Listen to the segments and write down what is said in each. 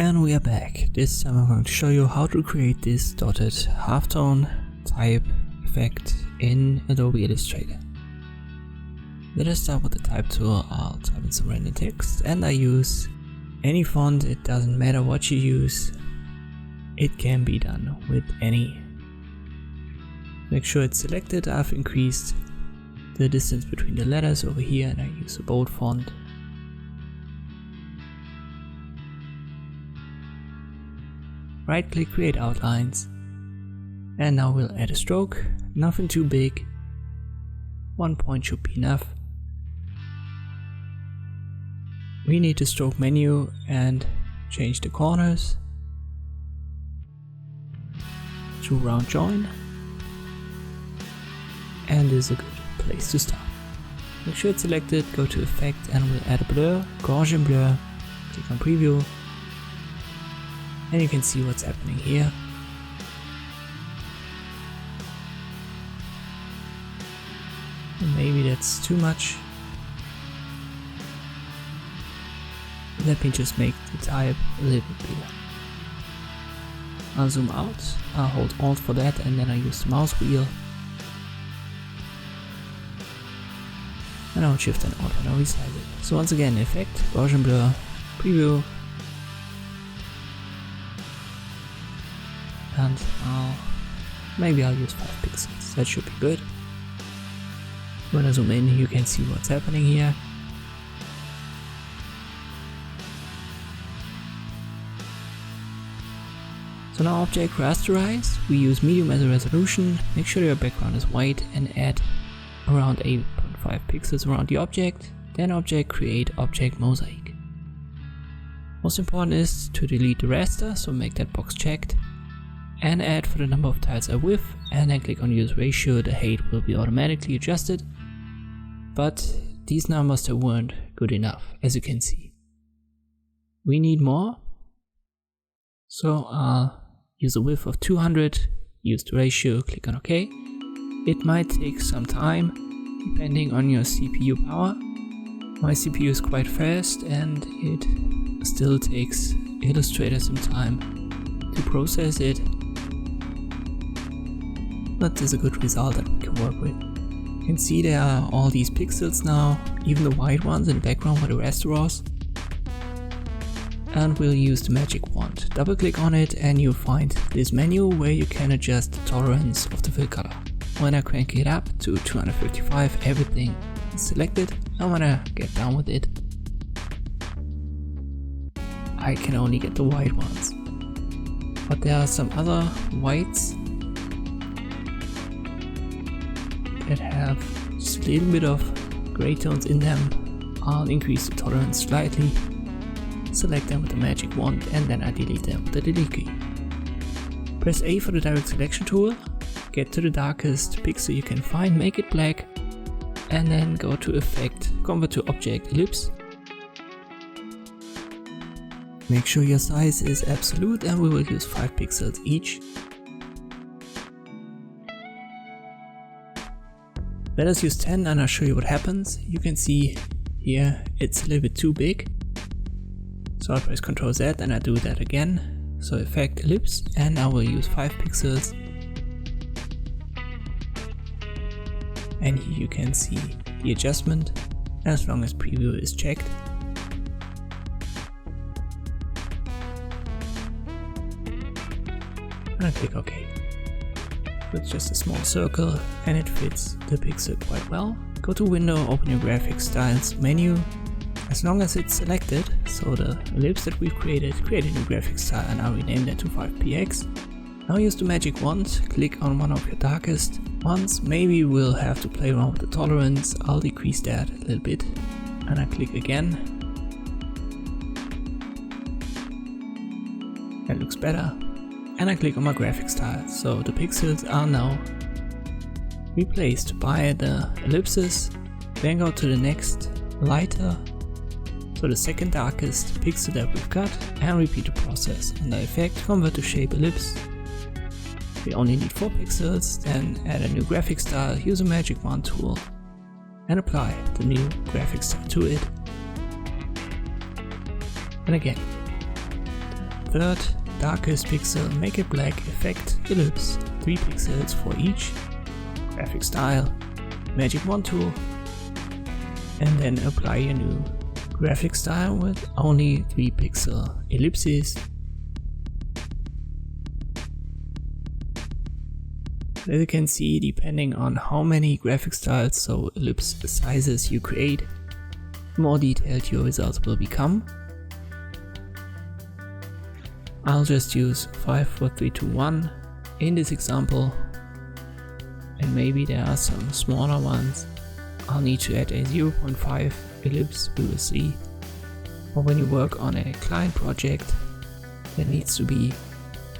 And we are back. This time I'm going to show you how to create this dotted halftone type effect in Adobe Illustrator. Let us start with the type tool. I'll type in some random text and I use any font. It doesn't matter what you use. It can be done with any. Make sure it's selected. I've increased the distance between the letters over here and I use a bold font. Right click, create outlines, and now we'll add a stroke. Nothing too big, 1 point should be enough. We need the stroke menu and change the corners to round join, and this is a good place to start. Make sure it's selected, go to effect and we'll add a blur, Gaussian blur, click on preview. And you can see what's happening here. Maybe that's too much. Let me just make the type a little bit bigger. I'll zoom out, I'll hold Alt for that and then I use the mouse wheel. And I'll Shift and Alt when I resize it. So once again, effect, Gaussian blur, preview. And maybe I'll use 5 pixels, that should be good. When I zoom in you can see what's happening here. So now object rasterize, we use medium as a resolution, make sure your background is white and add around 8.5 pixels around the object, then object create object mosaic. Most important is to delete the raster, so make that box checked. And add for the number of tiles I width, and then click on use ratio. The height will be automatically adjusted, but these numbers that weren't good enough, as you can see. We need more, so I'll use a width of 200, use the ratio, click on OK. It might take some time depending on your CPU power. My CPU is quite fast and it still takes Illustrator some time to process it. But this is a good result that we can work with. You can see there are all these pixels now, even the white ones in the background where the raster was. And we'll use the magic wand. Double click on it and you'll find this menu where you can adjust the tolerance of the fill color. When I crank it up to 255, everything is selected. And when I get down with it, I can only get the white ones. But there are some other whites that have just a little bit of gray tones in them. I'll increase the tolerance slightly, select them with the magic wand and then I delete them with the delete key. Press A for the direct selection tool, get to the darkest pixel you can find, make it black and then go to effect, convert to object ellipse. Make sure your size is absolute and we will use 5 pixels each. Let us use 10 and I'll show you what happens. You can see here it's a little bit too big. So I'll press Ctrl Z and I do that again. So effect ellipse and I will use 5 pixels. And here you can see the adjustment as long as preview is checked. And I click OK. With just a small circle and it fits the pixel quite well. Go to Window, open your graphics styles menu. As long as it's selected, so the ellipse that we've create a new graphics style and I'll rename that to 5px. Now use the magic wand, click on one of your darkest ones. Maybe we'll have to play around with the tolerance. I'll decrease that a little bit and I click again. That looks better. And I click on my graphics style, so the pixels are now replaced by the ellipses. Then go to the next lighter, so the second darkest pixel that we've got, and repeat the process. Under effect, convert to shape ellipse. We only need 4 pixels, then add a new graphics style, use a magic wand tool, and apply the new graphics style to it. And again, third darkest pixel, make it black, effect, ellipse, 3 pixels for each, graphic style, magic wand tool, and then apply your new graphic style with only 3 pixel ellipses. As you can see, depending on how many graphic styles, so ellipse sizes you create, the more detailed your results will become. I'll just use 5, 4, 3, 2, 1 in this example, and maybe there are some smaller ones. I'll need to add a 0.5 ellipse, we will see. Or when you work on a client project that needs to be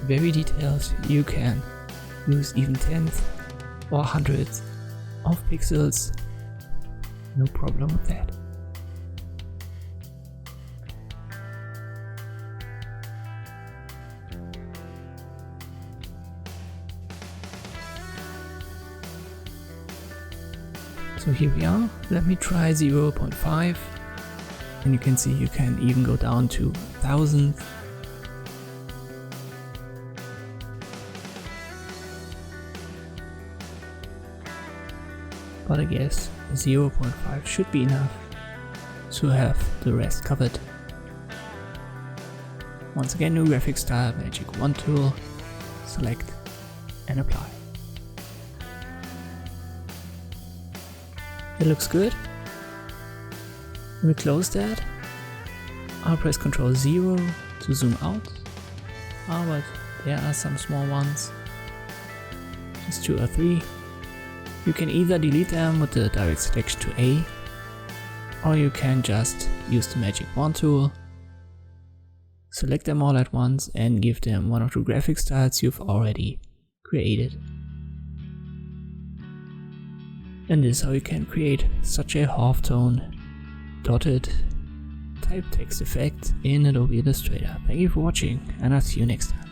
very detailed, you can use even tenths or hundreds of pixels, no problem with that. So here we are, let me try 0.5, and you can see you can even go down to 1000. But I guess 0.5 should be enough to have the rest covered. Once again, new graphic style, magic wand tool, select and apply. It looks good. Let me close that. I'll press Ctrl 0 to zoom out. But there are some small ones, just 2 or 3. You can either delete them with the direct selection to A, or you can just use the magic wand tool, select them all at once and give them one of the graphic styles you've already created. And this is how you can create such a halftone dotted type text effect in Adobe Illustrator. Thank you for watching, and I'll see you next time.